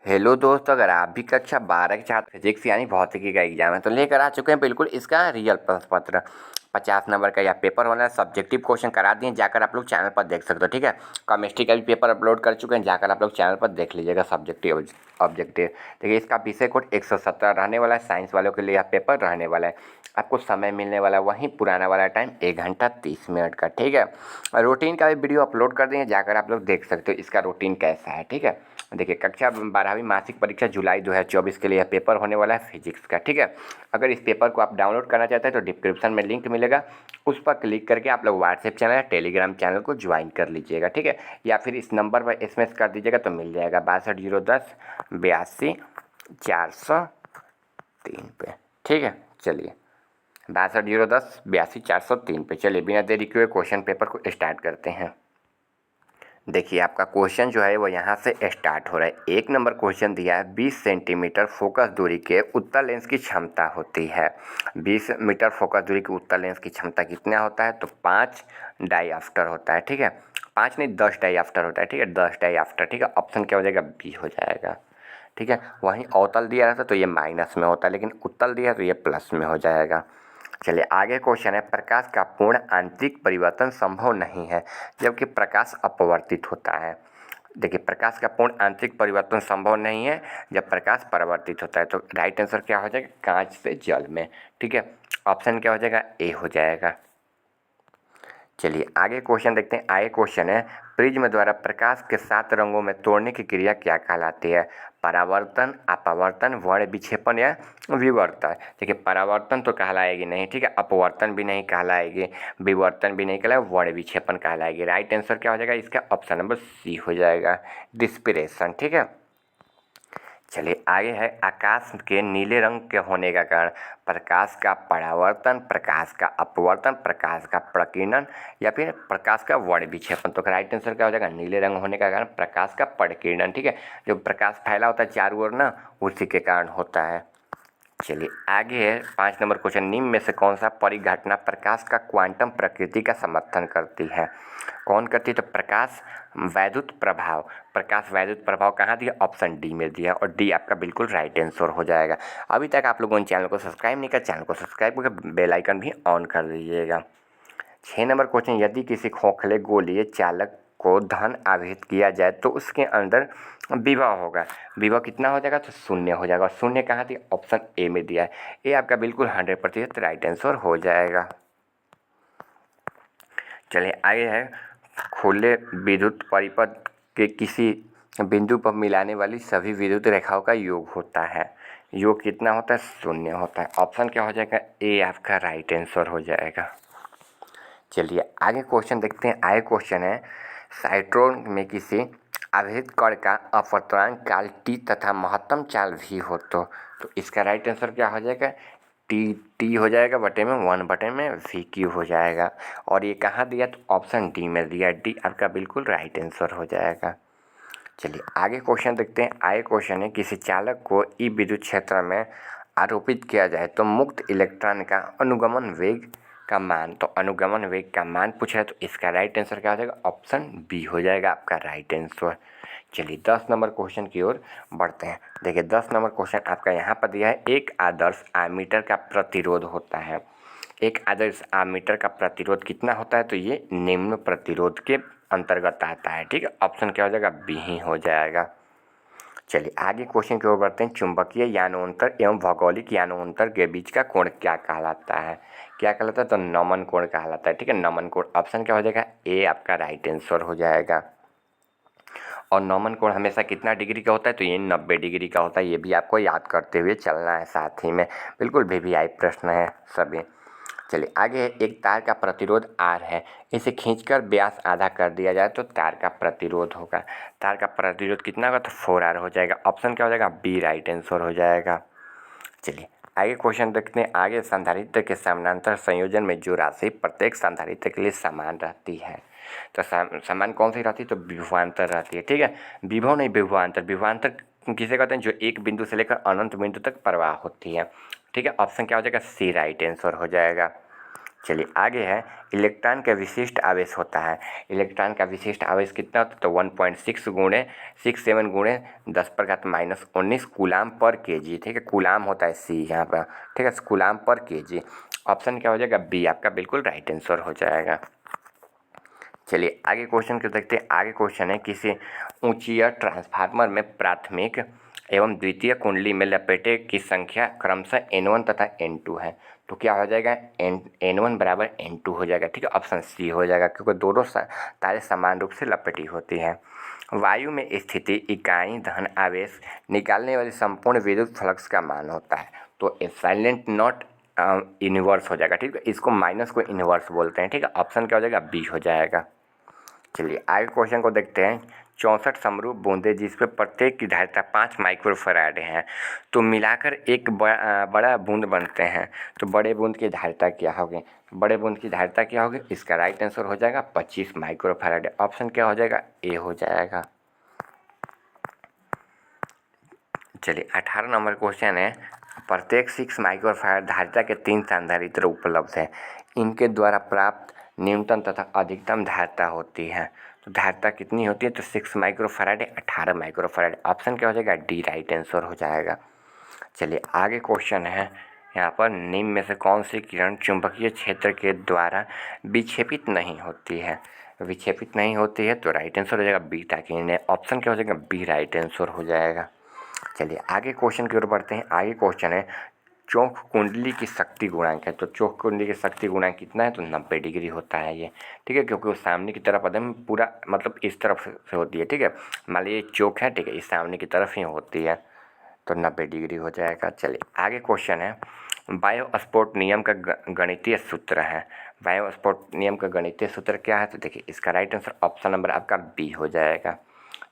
Hello दोस्तों, अगर आप भी कक्षा 12 के छात्र फिजिक्स यानी भौतिकी का एग्जाम है तो लेकर आ चुके हैं बिल्कुल इसका रियल प्रश्न पत्र 50 नंबर का यह पेपर होना है। सब्जेक्टिव क्वेश्चन करा दिए, जाकर आप लोग चैनल पर देख सकते हो। ठीक है, केमिस्ट्री का भी पेपर अपलोड कर चुके हैं, जाकर आप लोग चैनल पर देख लीजिएगा। सब्जेक्टिव ऑब्जेक्टिव देखिए, इसका विषय कोड 170 रहने वाला है। साइंस वालों के लिए यह पेपर रहने वाला है। आपको समय मिलने वाला वहीं पुराना वाला टाइम 1 घंटा 30 मिनट का। ठीक है, और रूटीन का भी वीडियो अपलोड कर दिए, जाकर आप लोग देख सकते हो इसका रूटीन कैसा है। ठीक है, देखिए कक्षा 12वीं मासिक परीक्षा जुलाई 2024 के लिए यह पेपर होने वाला है फिजिक्स का। ठीक है, अगर इस पेपर को आप डाउनलोड करना चाहते हैं तो डिस्क्रिप्शन में लिंक मिलेगा, उस पर क्लिक करके आप लोग व्हाट्सएप चैनल या टेलीग्राम चैनल को ज्वाइन कर लीजिएगा। ठीक है, या फिर इस नंबर पर SMS कर दीजिएगा तो मिल जाएगा 62 010 82 403 पे। ठीक है, चलिए 62 010 82 403 पे। चलिए बिना देरी किए क्वेश्चन पेपर को स्टार्ट करते हैं। देखिए आपका क्वेश्चन जो है वो यहाँ से स्टार्ट हो रहा है। 1 नंबर क्वेश्चन दिया है 20 सेंटीमीटर फोकस दूरी के उत्तल लेंस की क्षमता होती है। 20 मीटर फोकस दूरी के उत्तल लेंस की क्षमता कितना होता है? तो 5 डाईऑप्टर होता है। ठीक है, 5 नहीं 10 डाईऑप्टर होता है। ठीक है, 10 डाईऑप्टर। ठीक है, ऑप्शन क्या हो जाएगा? बी हो जाएगा। ठीक है, वहीं अवतल दिया रहता तो ये माइनस में होता है, लेकिन उत्तल दिया तो ये प्लस में हो जाएगा। चलिए आगे क्वेश्चन है, प्रकाश का पूर्ण आंतरिक परिवर्तन संभव नहीं है जबकि प्रकाश अपवर्तित होता है। देखिए प्रकाश का पूर्ण आंतरिक परिवर्तन संभव नहीं है जब प्रकाश परावर्तित होता है, तो राइट आंसर क्या हो जाएगा? कांच से जल में। ठीक है, ऑप्शन क्या हो जाएगा? ए हो जाएगा। चलिए आगे क्वेश्चन देखते हैं। आगे क्वेश्चन है, प्रिज्म द्वारा प्रकाश के 7 रंगों में तोड़ने की क्रिया क्या कहलाती है? परावर्तन, अपवर्तन, वर्ण विक्षेपण या विवर्तन। देखिए परावर्तन तो कहलाएगी नहीं। ठीक है, अपवर्तन भी नहीं कहलाएगी, विवर्तन भी नहीं कहलाएगी, वर्ण विक्षेपण कहलाएगी। राइट आंसर क्या हो जाएगा इसका? ऑप्शन नंबर सी हो जाएगा, डिस्पिरेशन। ठीक है, चलिए आगे है, आकाश के नीले रंग के होने का कारण? प्रकाश का परावर्तन, प्रकाश का अपवर्तन, प्रकाश का प्रकीर्णन या फिर प्रकाश का वर्ण विक्षेपण। तो राइट आंसर क्या हो जाएगा? नीले रंग होने का कारण प्रकाश का प्रकीर्णन। ठीक है, जो प्रकाश फैला होता है चारों ओर ना, उसी के कारण होता है। चलिए आगे है 5 नंबर क्वेश्चन, निम्न में से कौन सा परिघटना प्रकाश का क्वांटम प्रकृति का समर्थन करती है? कौन करती है? तो प्रकाश वैद्युत प्रभाव। प्रकाश वैद्युत प्रभाव कहाँ दिया? ऑप्शन डी में दिया, और डी आपका बिल्कुल राइट आंसर हो जाएगा। अभी तक आप लोगों ने चैनल को सब्सक्राइब नहीं किया, चैनल को सब्सक्राइब करके बेल आइकन भी ऑन कर दीजिएगा। 6 नंबर क्वेश्चन, यदि किसी खोखले गोलीय चालक को धन आवेशित किया जाए तो उसके अंदर विभव होगा। विभव कितना हो जाएगा? तो 0 हो जाएगा। शून्य कहाँ दिया? ऑप्शन ए में दिया है। ये आपका बिल्कुल 100% राइट आंसर हो जाएगा। चलिए आगे है, खुले विद्युत परिपथ के किसी बिंदु पर मिलाने वाली सभी विद्युत रेखाओं का योग होता है। योग कितना होता है? 0 होता है। ऑप्शन क्या हो जाएगा? ए आपका राइट आंसर हो जाएगा। चलिए आगे क्वेश्चन देखते हैं। आगे क्वेश्चन है, साइट्रोन में किसी आवेशित कण का अपवर्तनांक काल टी तथा महत्तम चाल भी हो तो इसका राइट आंसर क्या हो जाएगा? टी हो जाएगा बटे में 1 बटे में वी क्यू हो जाएगा। और ये कहाँ दिया? तो ऑप्शन डी में दिया। डी आपका बिल्कुल राइट आंसर हो जाएगा। चलिए आगे क्वेश्चन देखते हैं। आगे क्वेश्चन है, किसी चालक को ई विद्युत क्षेत्र में आरोपित किया जाए तो मुक्त इलेक्ट्रॉन का अनुगमन वेग का मान। तो अनुगमन वेग का मान पूछा है, तो इसका राइट आंसर क्या हो जाएगा? ऑप्शन बी हो जाएगा आपका राइट आंसर। चलिए 10 नंबर क्वेश्चन की ओर बढ़ते हैं। देखिए 10 नंबर क्वेश्चन आपका यहाँ पर दिया है, एक आदर्श एमीटर का प्रतिरोध होता है। एक आदर्श एमीटर का प्रतिरोध कितना होता है? तो ये निम्न प्रतिरोध के अंतर्गत आता है। ठीक है, ऑप्शन क्या हो जाएगा? बी ही हो जाएगा। चलिए आगे क्वेश्चन की ओर बढ़ते हैं। चुंबकीय यानोंतर एवं भौगोलिक यानोंतर के बीच का कोण क्या कहलाता है? क्या कहलाता है? तो नमन कोण कहलाता है। ठीक है, नमन कोण। ऑप्शन क्या हो जाएगा? ए आपका राइट आंसर हो जाएगा। और नमन कोण हमेशा कितना डिग्री का होता है? तो ये 90 डिग्री का होता है। ये भी आपको याद करते हुए चलना है साथ ही में, बिल्कुल VVI प्रश्न है सभी। चलिए आगे है, एक तार का प्रतिरोध R है, इसे खींचकर व्यास आधा कर दिया जाए तो तार का प्रतिरोध होगा। तार का प्रतिरोध कितना होगा? तो 4R हो जाएगा। ऑप्शन क्या हो जाएगा? बी राइट आंसर हो जाएगा। चलिए आगे क्वेश्चन देखते हैं। आगे संधारित्र के समानांतर संयोजन में जो राशि प्रत्येक संधारित्र के लिए समान रहती है, तो समान कौन सी रहती है? तो विभवांतर रहती है। ठीक है, विभव नहीं विभवांतर। विभवांतर किसे कहते हैं? जो एक बिंदु से लेकर अनंत बिंदु तक प्रवाह होती है। ठीक है, ऑप्शन क्या हो जाएगा? सी राइट आंसर हो जाएगा। चलिए आगे है, इलेक्ट्रॉन का विशिष्ट आवेश होता है। इलेक्ट्रॉन का विशिष्ट आवेश कितना होता है? तो 1.6 गुणे 67 गुणे 10⁻⁻19 कूलाम पर केजी। ठीक है, कूलाम होता है सी यहाँ पर। ठीक है, कूलाम पर केजी। ऑप्शन क्या हो जाएगा? बी आपका बिल्कुल राइट आंसर हो जाएगा। चलिए आगे क्वेश्चन को देखते हैं। आगे क्वेश्चन है, किसी ऊंचिया ट्रांसफार्मर में प्राथमिक एवं द्वितीय कुंडली में लपेटे की संख्या क्रमशः N1 तथा N2 है। तो क्या हो जाएगा? N1 बराबर N2 हो जाएगा। ठीक है, ऑप्शन सी हो जाएगा, क्योंकि दोनों तारे समान रूप से लपेटी होती हैं। वायु में स्थिति इकाई धन आवेश निकालने वाली संपूर्ण विद्युत फ्लक्स का मान होता है। तो साइलेंट नॉट इनवर्स हो जाएगा। ठीक है, इसको माइनस को इनवर्स बोलते हैं। ठीक है, ऑप्शन क्या हो जाएगा? बी हो जाएगा। चलिए आगे क्वेश्चन को देखते हैं। 64 समरूप बूंदें जिसपे प्रत्येक की धारिता 5 माइक्रोफैराड है, तो मिलाकर एक बड़ा बूंद बनते हैं। तो बड़े बूंद की धारिता क्या होगी? बड़े बूंद की धारिता क्या होगी? इसका राइट आंसर हो जाएगा 25 माइक्रोफैराड। ऑप्शन क्या हो जाएगा? ए हो जाएगा। चलिए 18 नंबर क्वेश्चन है, प्रत्येक 6 माइक्रोफैराड धारिता के 3 संधारित्र उपलब्ध हैं। इनके द्वारा प्राप्त न्यूनतम तथा अधिकतम धारिता होती है। तो धारिता कितनी होती है? तो 6 माइक्रोफैराड 18 माइक्रोफैराड। ऑप्शन क्या हो जाएगा? डी राइट आंसर हो जाएगा। चलिए आगे क्वेश्चन है, यहाँ पर निम्न में से कौन सी किरण चुंबकीय क्षेत्र के द्वारा विक्षेपित नहीं होती है? विक्षेपित नहीं होती है, तो राइट आंसर हो जाएगा बीटा किरण। ऑप्शन क्या हो जाएगा? बी राइट आंसर हो जाएगा। चलिए आगे क्वेश्चन की ओर बढ़ते हैं। आगे क्वेश्चन है, चौक कुंडली की शक्ति गुणांक है। तो चौक कुंडली की शक्ति गुणांक कितना है? तो 90 डिग्री होता है ये। ठीक है, क्योंकि वो सामने की तरफ एकदम पूरा मतलब इस तरफ से होती है। ठीक है, मान लीजिए चौक है, ठीक है, इस सामने की तरफ ही होती है, तो 90 डिग्री हो जाएगा। चलिए आगे क्वेश्चन है, बायोस्पोर्ट नियम का गणितीय सूत्र है। बायोस्पोर्ट नियम का गणितीय सूत्र क्या है? तो देखिए इसका राइट आंसर ऑप्शन नंबर आपका बी हो जाएगा।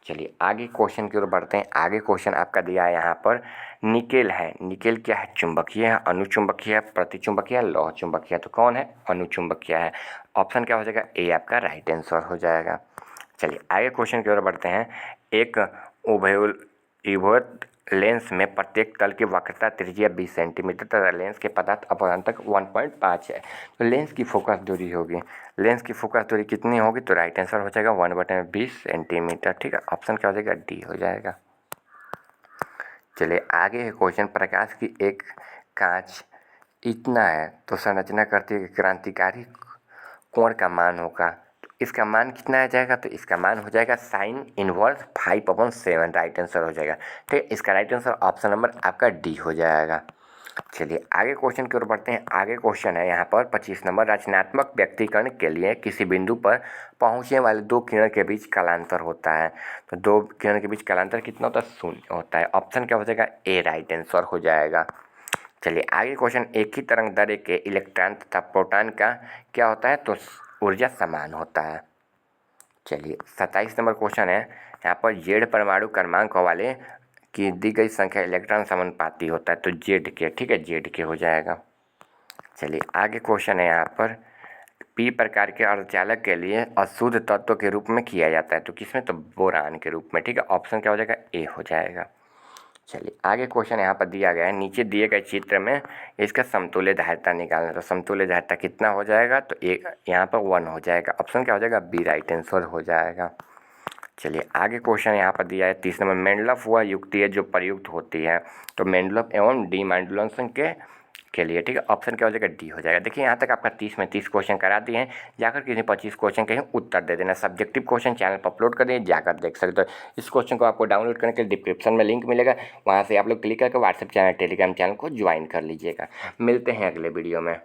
चलिए आगे क्वेश्चन की ओर बढ़ते हैं। आगे क्वेश्चन आपका दिया है यहाँ पर, निकेल है। निकेल क्या है? चुंबकीय है, अनुचुंबकीय है, प्रतिचुंबकीय है, लौह चुंबकीय है। तो कौन है? अनुचुंबकीय है। ऑप्शन क्या हो जाएगा? ए आपका राइट आंसर हो जाएगा। चलिए आगे क्वेश्चन की ओर बढ़ते हैं। एक उभयनिष्ठ लेंस में प्रत्येक तल की वक्रता त्रिज्या 20 सेंटीमीटर तथा लेंस के पदार्थ अपवर्तक 1.5 है। तो लेंस की फोकस दूरी होगी, लेंस की फोकस दूरी कितनी होगी? तो राइट आंसर हो जाएगा 1/20 सेंटीमीटर। ठीक है, ऑप्शन क्या हो जाएगा? डी हो जाएगा। चलिए आगे है क्वेश्चन, प्रकाश की एक कांच इतना है तो संरचना करती है कि क्रांतिकारी कोण का मान होगा। तो इसका मान कितना आ जाएगा? तो इसका मान हो जाएगा साइन इनवर्स 5/7। राइट आंसर हो जाएगा। ठीक है, इसका राइट आंसर ऑप्शन नंबर आपका डी हो जाएगा। चलिए आगे क्वेश्चन की ओर बढ़ते हैं। आगे क्वेश्चन है यहाँ पर 25 नंबर, रचनात्मक व्यक्तीकरण के लिए किसी बिंदु पर पहुँचने वाले दो किरण के बीच कालांतर होता है। तो दो किरण के बीच कालांतर कितना होता है? 0 होता है। ऑप्शन क्या हो जाएगा? ए राइट आंसर हो जाएगा। चलिए आगे क्वेश्चन, एक ही तरंग दैर्ध्य के इलेक्ट्रॉन तथा प्रोटॉन का क्या होता है? तो ऊर्जा समान होता है। चलिए 27 नंबर क्वेश्चन है, यहाँ पर जेड परमाणु क्रमांक वाले की दी गई संख्या इलेक्ट्रॉन समानुपाती होता है। तो जेड के, ठीक है, जेड के हो जाएगा। चलिए आगे क्वेश्चन है यहाँ पर, पी प्रकार के अर्धचालक के लिए अशुद्ध तत्व के रूप में किया जाता है। तो किसमें? तो बोरान के रूप में। ठीक है, ऑप्शन क्या हो जाएगा? ए हो जाएगा। चलिए आगे क्वेश्चन यहाँ पर दिया गया है, नीचे दिए गए चित्र में इसका समतुल्य धारिता निकालना। तो समतुल्य धारिता कितना हो जाएगा? तो एक यहाँ पर 1 हो जाएगा। ऑप्शन क्या हो जाएगा? बी राइट आंसर हो जाएगा। चलिए आगे क्वेश्चन यहाँ पर दिया है 30 नंबर, मेंडलफ वह युक्ति है जो प्रयुक्त होती है। तो मेंडलफ एवं डी मॉड्यूलेशन के लिए। ठीक है, ऑप्शन क्या हो जाएगा? डी हो जाएगा। देखिए यहाँ तक आपका 30 में 30 क्वेश्चन करा दिए हैं। जाकर किसी 25 क्वेश्चन के उत्तर दे देना। सब्जेक्टिव क्वेश्चन चैनल पर अपलोड कर दिए, जाकर देख सकते हो। इस क्वेश्चन को आपको डाउनलोड करने के लिए डिस्क्रिप्शन में लिंक मिलेगा, वहाँ से आप लोग क्लिक करके व्हाट्सएप चैनल टेलीग्राम चैनल को ज्वाइन कर लीजिएगा। मिलते हैं अगले वीडियो में।